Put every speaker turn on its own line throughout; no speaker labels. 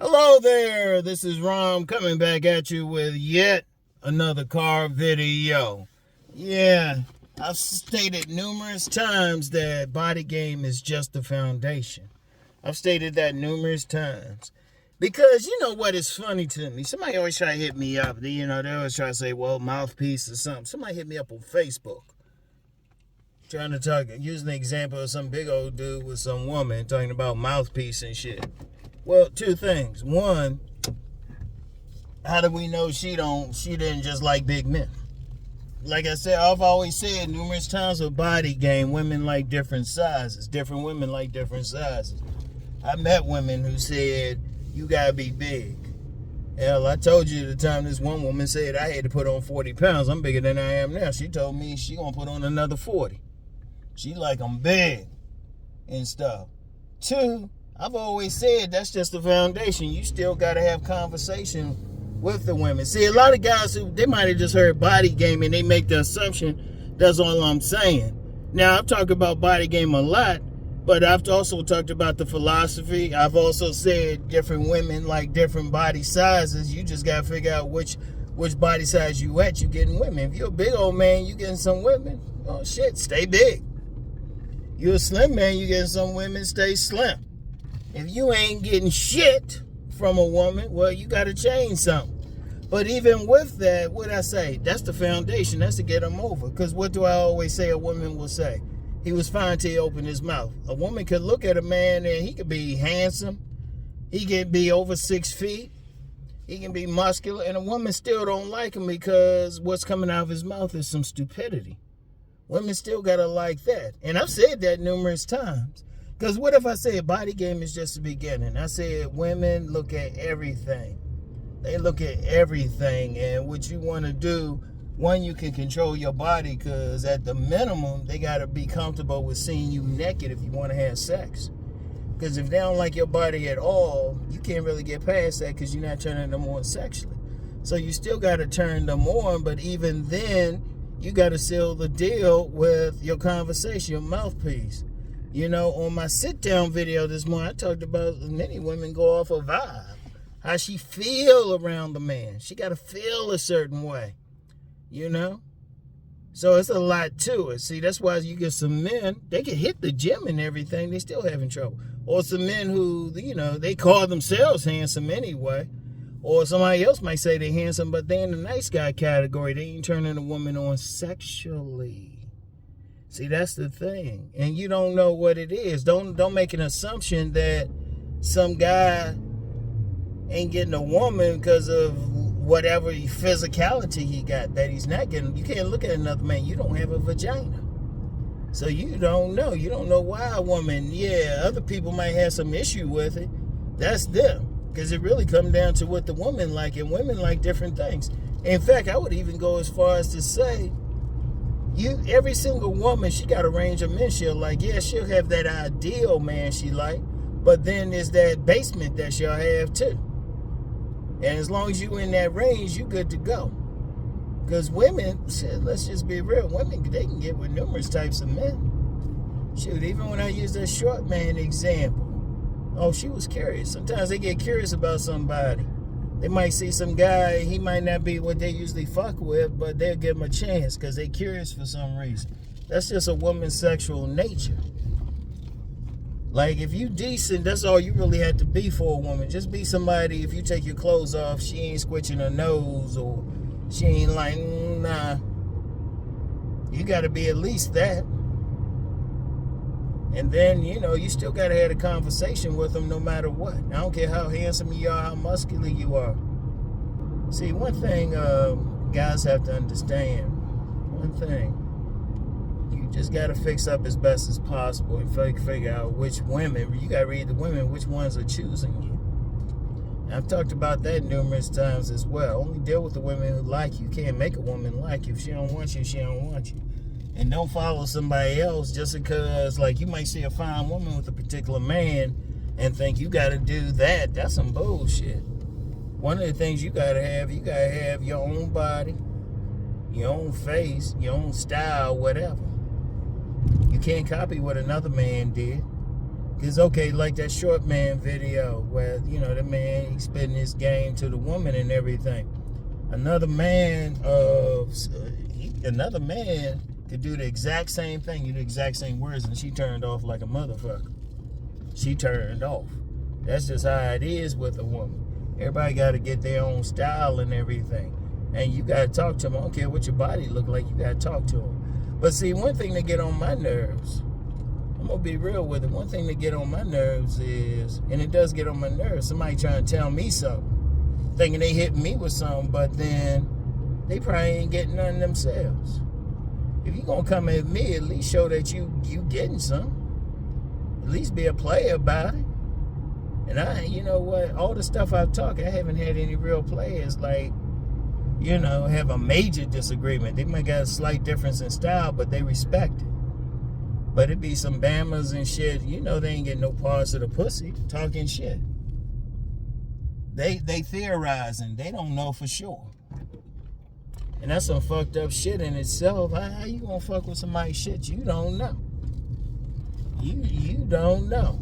Hello there, this is Rom coming back at you with yet another car video. Yeah, I've stated numerous times that body game is just the foundation. I've stated that numerous times. Because you know what is funny to me? Somebody always try to hit me up. They always try to say, well, mouthpiece or something. Somebody hit me up on Facebook. Trying to talk, using the example of some big old dude with some woman talking about mouthpiece and shit. Well, two things. One, how do we know she didn't just like big men? Like I said, I've always said numerous times with body game, women like different sizes. Different women like different sizes. I met women who said, you gotta be big. Hell, I told you the time this one woman said I had to put on 40 pounds. I'm bigger than I am now. She told me she gonna put on another 40. She like I'm big and stuff. Two, I've always said that's just the foundation. You still got to have conversation with the women. See, a lot of guys they might have just heard body game and they make the assumption that's all I'm saying. Now, I've talked about body game a lot, but I've also talked about the philosophy. I've also said different women like different body sizes. You just got to figure out which body size you at. You getting women. If you're a big old man, you getting some women. Oh, shit, stay big. You're a slim man, you getting some women, stay slim. If you ain't getting shit from a woman, well, you got to change something. But even with that, what I say, that's the foundation. That's to get them over. Because what do I always say a woman will say? He was fine till he opened his mouth. A woman could look at a man and he could be handsome. He could be over 6 feet. He can be muscular. And a woman still don't like him because what's coming out of his mouth is some stupidity. Women still got to like that. And I've said that numerous times. Because what if I say body game is just the beginning? I said women look at everything. They look at everything. And what you want to do, one, you can control your body because at the minimum, they got to be comfortable with seeing you naked if you want to have sex. Because if they don't like your body at all, you can't really get past that because you're not turning them on sexually. So you still got to turn them on. But even then, you got to seal the deal with your conversation, your mouthpiece. On my sit-down video this morning, I talked about many women go off a vibe. How she feel around the man. She got to feel a certain way. So it's a lot to it. See, that's why you get some men, they can hit the gym and everything, they still having trouble. Or some men who, they call themselves handsome anyway. Or somebody else might say they're handsome, but they're in the nice guy category. They ain't turning a woman on sexually. See, that's the thing. And you don't know what it is. Don't make an assumption that some guy ain't getting a woman because of whatever physicality he got that he's not getting. You can't look at another man. You don't have a vagina. So you don't know. You don't know why a woman, other people might have some issue with it. That's them. Because it really comes down to what the woman like. And women like different things. In fact, I would even go as far as to say, every single woman, she got a range of men she'll like. Yeah, she'll have that ideal man she like, but then there's that basement that she'll have too. And as long as you in that range, you good to go. Because women, shit, let's just be real, women, they can get with numerous types of men. Shoot, even when I use that short man example, oh, she was curious. Sometimes they get curious about somebody. They might see some guy, he might not be what they usually fuck with, but they'll give him a chance because they're curious for some reason. That's just a woman's sexual nature. Like, if you decent, that's all you really have to be for a woman. Just be somebody, if you take your clothes off, she ain't squitching her nose or she ain't like, nah. You got to be at least that. And then, you still got to have a conversation with them no matter what. I don't care how handsome you are, how muscular you are. See, one thing guys have to understand, one thing, you just got to fix up as best as possible and figure out which women, you got to read the women, which ones are choosing you. And I've talked about that numerous times as well. Only deal with the women who like you. You can't make a woman like you. If she don't want you, she don't want you. And don't follow somebody else just because, like, you might see a fine woman with a particular man and think you got to do that. That's some bullshit. One of the things you got to have your own body, your own face, your own style, whatever. You can't copy what another man did. It's okay, like that short man video where, you know, the man, he's spitting his game to the woman and everything. Another man could do the exact same thing, the exact same words, and she turned off like a motherfucker. She turned off. That's just how it is with a woman. Everybody got to get their own style and everything. And you got to talk to them. I don't care what your body look like, you got to talk to them. But see, one thing that get on my nerves, I'm going to be real with it. One thing that get on my nerves is, and it does get on my nerves, somebody trying to tell me something, thinking they hit me with something, but then they probably ain't getting none themselves. If you going to come at me, at least show that you getting some. At least be a player about it. And you know what, all the stuff I've talked, I haven't had any real players like, you know, have a major disagreement. They might got a slight difference in style, but they respect it. But it be some Bammers and shit, you know, they ain't getting no parts of the pussy talking shit. They theorizing, they don't know for sure. And that's some fucked up shit in itself. How you gonna fuck with somebody's shit you don't know? You don't know.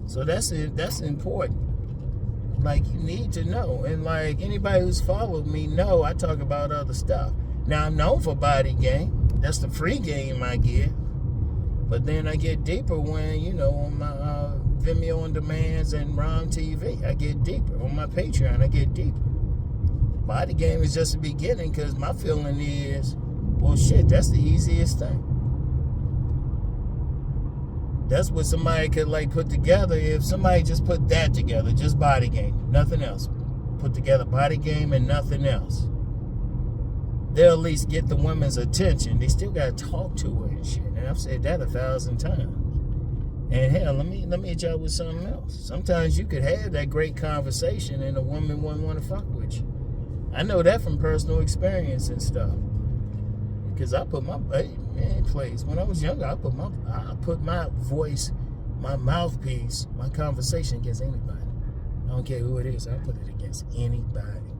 So that's it. That's important. Like, you need to know. And like anybody who's followed me know I talk about other stuff. Now I'm known for body game. That's the free game I get. But then I get deeper when, you know, on my Vimeo on demands and Rom TV, I get deeper. On my Patreon, I get deeper. Body game is just the beginning, because my feeling is, well, shit, that's the easiest thing. That's what somebody could like put together. If somebody just put that together, just body game, nothing else. Put together body game and nothing else. They'll at least get the women's attention. They still gotta talk to her and shit. And I've said that 1,000 times. And hell, let me hit y'all with something else. Sometimes you could have that great conversation and a woman wouldn't want to fuck with you. I know that from personal experience and stuff. Because I put my place. When I was younger, I put my voice, my mouthpiece, my conversation against anybody. I don't care who it is. I put it against anybody.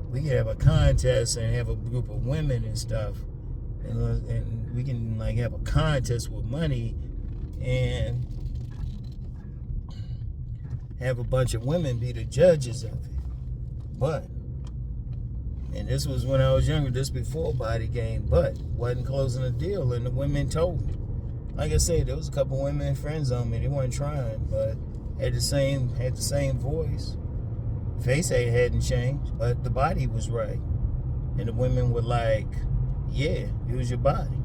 We can have a contest and have a group of women and stuff, and we can like have a contest with money and have a bunch of women be the judges of it. But, and this was when I was younger, this before body game, but wasn't closing a deal, and the women told me. Like I said, there was a couple women friends on me. They weren't trying, but had the same voice. Face hadn't changed, but the body was right. And the women were like, yeah, use your body.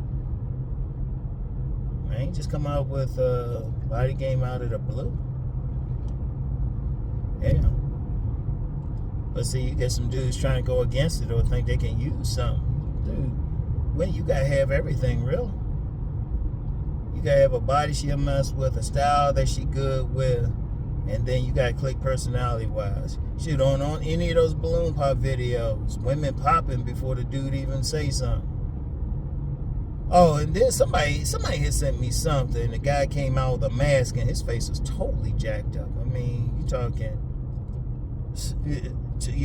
I ain't just come out with a body game out of the blue. Yeah. But see, you get some dudes trying to go against it or think they can use something. Dude, when you gotta have everything, really. You gotta have a body she'll mess with, a style that she good with, and then you gotta click personality-wise. Shit, on any of those balloon pop videos, women popping before the dude even say something. Oh, and then somebody had sent me something. The guy came out with a mask and his face was totally jacked up. I mean, you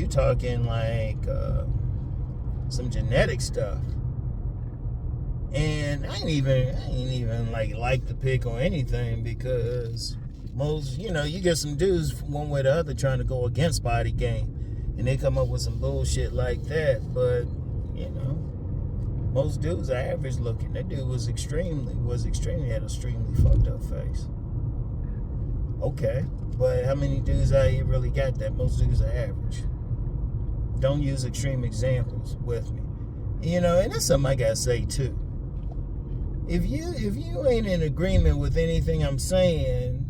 talking like some genetic stuff. And I ain't even like the pic or anything, because most, you know, you get some dudes one way or the other trying to go against body game, and they come up with some bullshit like that. But you know, most dudes are average looking. That dude was extremely had a extremely fucked up face. Okay, but how many dudes out here really got that? Most dudes are average. Don't use extreme examples with me. You know, and that's something I gotta say too. If you ain't in agreement with anything I'm saying,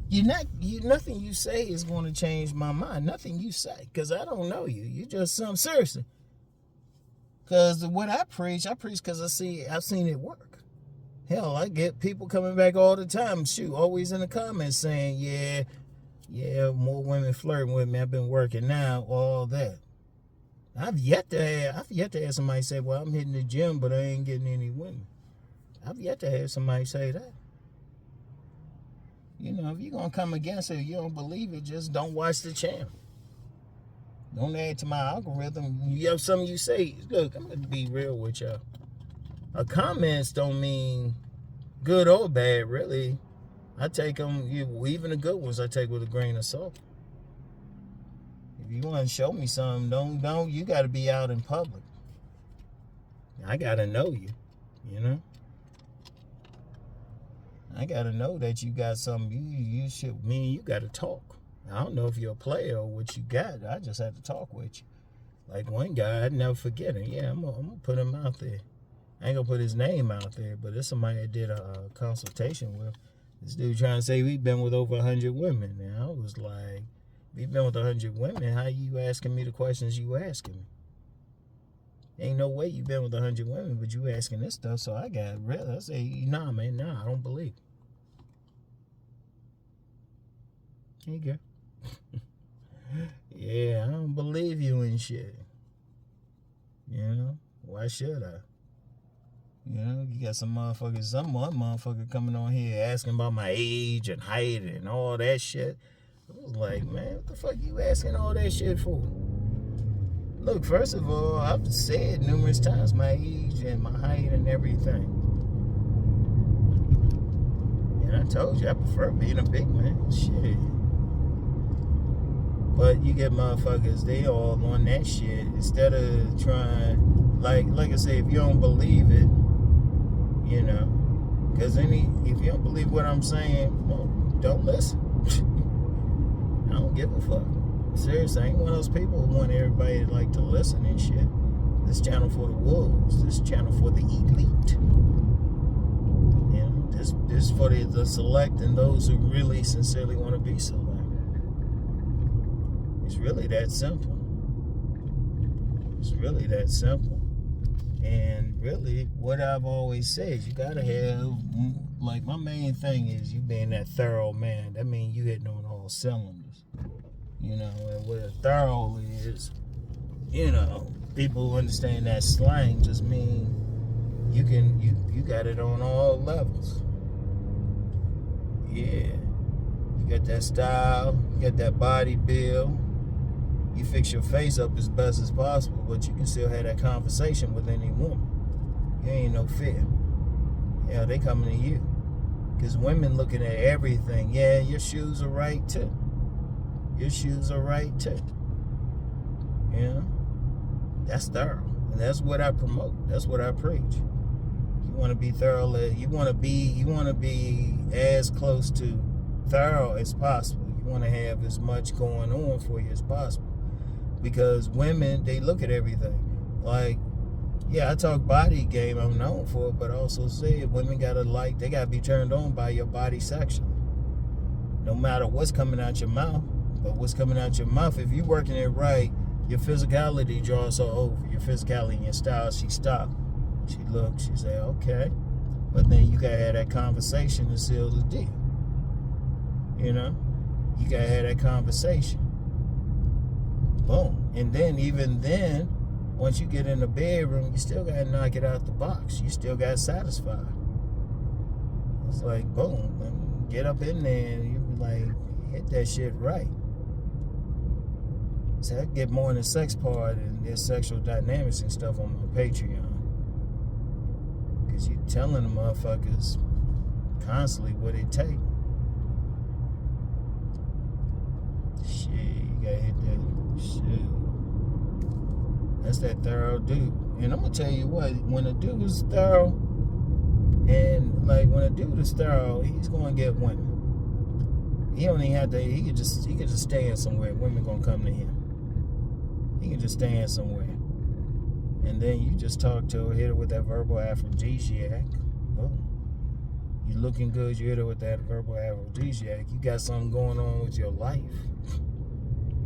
nothing you say is going to change my mind. Nothing you say, because I don't know you. You just some seriously. Because what I preach because I've seen it work. Hell, I get people coming back all the time. Shoot, always in the comments saying, yeah, more women flirting with me. I've been working now, all that. I've yet to have somebody say, well, I'm hitting the gym, but I ain't getting any women. I've yet to have somebody say that. You know, if you're going to come against it, you don't believe it, just don't watch the channel. Don't add to my algorithm. You have something you say. Look, I'm going to be real with y'all. Comments don't mean good or bad, really. I take them, even the good ones, I take with a grain of salt. If you want to show me something, don't. You got to be out in public. I got to know you, you know. I got to know that you got something. You should. Me and you got to talk. I don't know if you're a player or what you got. I just had to talk with you. Like one guy, I'd never forget him. Yeah, I'm gonna put him out there. I ain't gonna put his name out there, but it's somebody I did a consultation with. This dude trying to say we've been with over 100 women. And I was like, we've been with 100 women. How you asking me the questions you asking me? Ain't no way you been with 100 women, but you asking this stuff. So I got real. I say, nah, man, nah, I don't believe it. Hey, girl. Yeah, I don't believe you and shit. You know, why should I? You know, you got some one motherfucker coming on here asking about my age and height and all that shit. I was like, man, what the fuck you asking all that shit for? Look, first of all, I've said numerous times my age and my height and everything. And I told you, I prefer being a big man. Shit. But you get motherfuckers, they all on that shit. Instead of trying, like I say, if you don't believe it, you know, because if you don't believe what I'm saying, well, don't listen. I don't give a fuck. Seriously, I ain't one of those people who want everybody to listen and shit. This channel for the wolves. This channel for the elite. You know, this for the select and those who really sincerely want to be select. It's really that simple. It's really that simple. And really, what I've always said, you gotta have, like, my main thing is you being that thorough man. That means you hitting on all cylinders. You know, and what a thorough is, you know, people who understand that slang just mean you got it on all levels. Yeah. You got that style, you got that body build. You fix your face up as best as possible, but you can still have that conversation with any woman. You ain't no fear. Yeah, they coming to you. Because women looking at everything. Yeah, your shoes are right too. Your shoes are right too. You know? That's thorough. And that's what I promote. That's what I preach. You want to be thorough. You want to be as close to thorough as possible. You want to have as much going on for you as possible. Because women, they look at everything. Like, yeah, I talk body game, I'm known for it, but I also say women they gotta be turned on by your body sexually. No matter what's coming out your mouth, but what's coming out your mouth, if you're working it right, your physicality draws her over. Your physicality and your style, she stopped. She looked, she said, okay. But then you gotta have that conversation to seal the deal. You know? You gotta have that conversation. Boom. And then, even then, once you get in the bedroom, you still got to knock it out the box. You still got satisfied. It's like, boom, get up in there and you be like, hit that shit right. So I get more in the sex part and their sexual dynamics and stuff on my Patreon. Because you telling the motherfuckers constantly what it takes. Shit, you got to hit that. Shit. That's that thorough dude. And I'm gonna tell you what, when a dude is thorough, and like when a dude is thorough, he's gonna get women. He don't even have to, he could just stand somewhere. Women gonna come to him. He can just stand somewhere. And then you just talk to her, hit her with that verbal aphrodisiac. Oh. You looking good, you hit her with that verbal aphrodisiac. You got something going on with your life.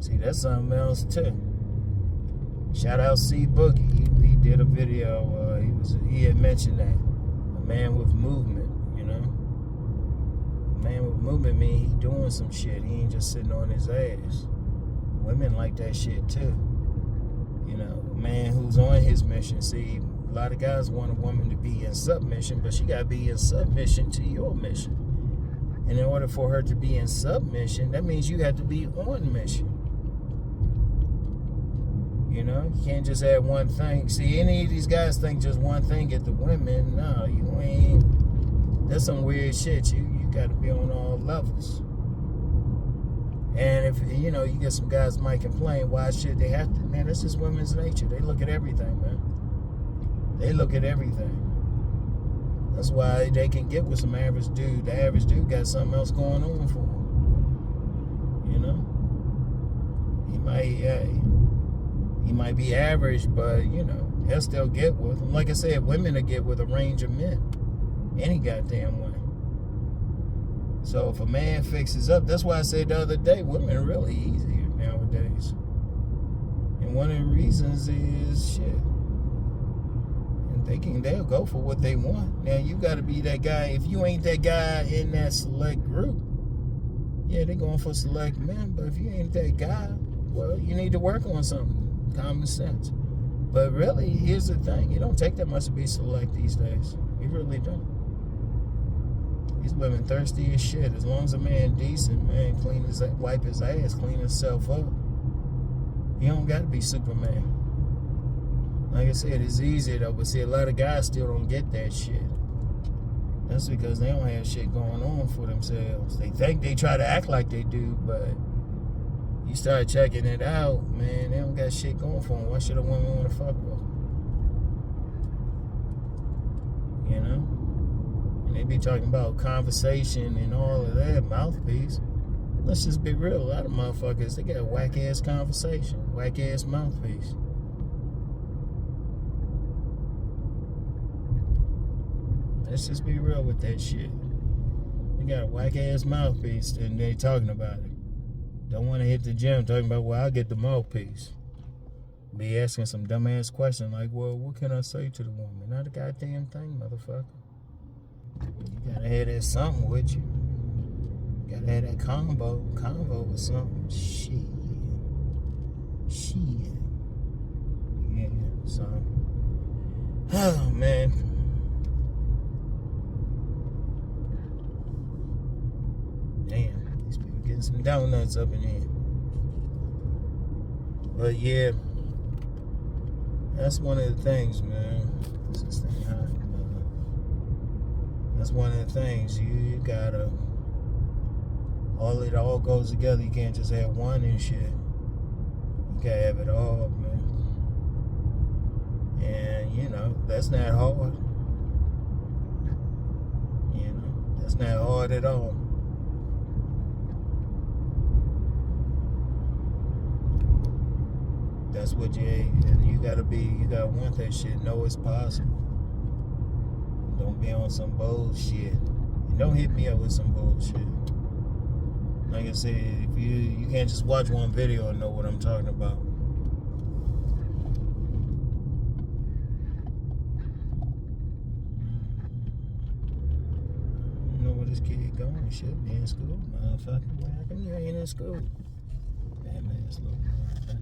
See, that's something else too. Shout out C Boogie. He did a video. He had mentioned that a man with movement. You know, a man with movement mean he doing some shit. He ain't just sitting on his ass. Women like that shit too. You know, a man who's on his mission. See, a lot of guys want a woman to be in submission, but she gotta be in submission to your mission. And in order for her to be in submission, that means you have to be on mission. You know, you can't just have one thing. See, any of these guys think just one thing at the women. No, you ain't. That's some weird shit. You got to be on all levels. And if, you know, you get some guys might complain, why should they have to? Man, that's just women's nature. They look at everything, man. They look at everything. That's why they can get with some average dude. The average dude got something else going on for him. You know? He might be average, but, you know, he'll still get with them. Like I said, women will get with a range of men. Any goddamn way. So if a man fixes up, that's why I said the other day, women are really easier nowadays. And one of the reasons is shit. They'll go for what they want. Now you gotta be that guy. If you ain't that guy in that select group, yeah, they're going for select men. But if you ain't that guy, well, you need to work on something. Common sense. But really, here's the thing. You don't take that much to be select these days. You really don't. These women thirsty as shit. As long as a man decent, man, wipe his ass, clean himself up. You don't gotta be Superman. Like I said, it's easier though, but see, a lot of guys still don't get that shit. That's because they don't have shit going on for themselves. They think they try to act like they do, but you start checking it out, man, they don't got shit going for them. Why should a woman want to fuck with them? You know? And they be talking about conversation and all of that, mouthpiece. Let's just be real, a lot of motherfuckers, they got whack-ass conversation, whack-ass mouthpiece. Let's just be real with that shit. They got a whack-ass mouthpiece and they talking about it. Don't want to hit the gym talking about, well, I'll get the mouthpiece. Be asking some dumbass question like, well, what can I say to the woman? Not a goddamn thing, motherfucker. You gotta have that something with you. You gotta have that combo with something. Shit. Yeah, so. Oh, man. Damn, these people getting some donuts up in here. But yeah, that's one of the things, man. This thing hot, that's one of the things. You gotta, it all goes together. You can't just have one and shit. You gotta have it all, man. And you know, that's not hard. You know, that's not hard at all. That's what you gotta be. You gotta want that shit. Know it's possible. Don't be on some bullshit. And don't hit me up with some bullshit. Like I said, if you can't just watch one video and know what I'm talking about. I don't know where this kid going. He should be in school, motherfucker. Why come you ain't in school? Man, it's little motherfucker.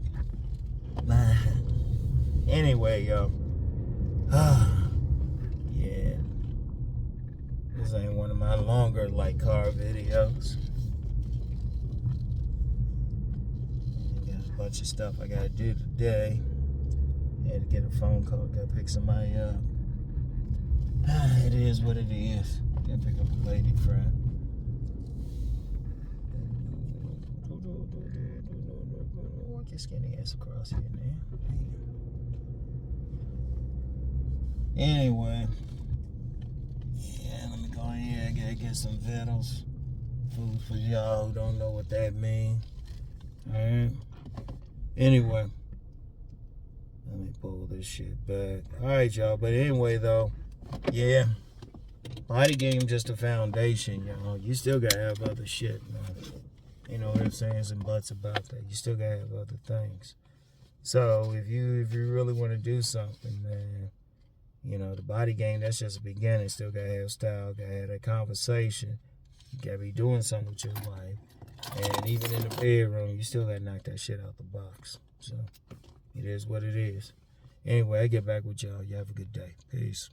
Anyway, yo. Yeah. This ain't one of my longer like car videos. I got a bunch of stuff I gotta do today. Had to get a phone call, gotta pick somebody up. It is what it is. Gotta pick up a lady friend. Walk your skinny ass across here, man. Anyway, yeah, let me go in here. I gotta get some vittles. Food for y'all who don't know what that means. Alright. Anyway, let me pull this shit back. Alright, y'all. But anyway, though, yeah, body game just a foundation, y'all. You still gotta have other shit, man. You know what I'm saying? Some buts about that. You still gotta have other things. So if you really want to do something, man, you know, the body game, that's just a beginning. Still gotta have style, gotta have that conversation. You gotta be doing something with your life. And even in the bedroom, you still gotta knock that shit out the box. So it is what it is. Anyway, I get back with y'all. You have a good day. Peace.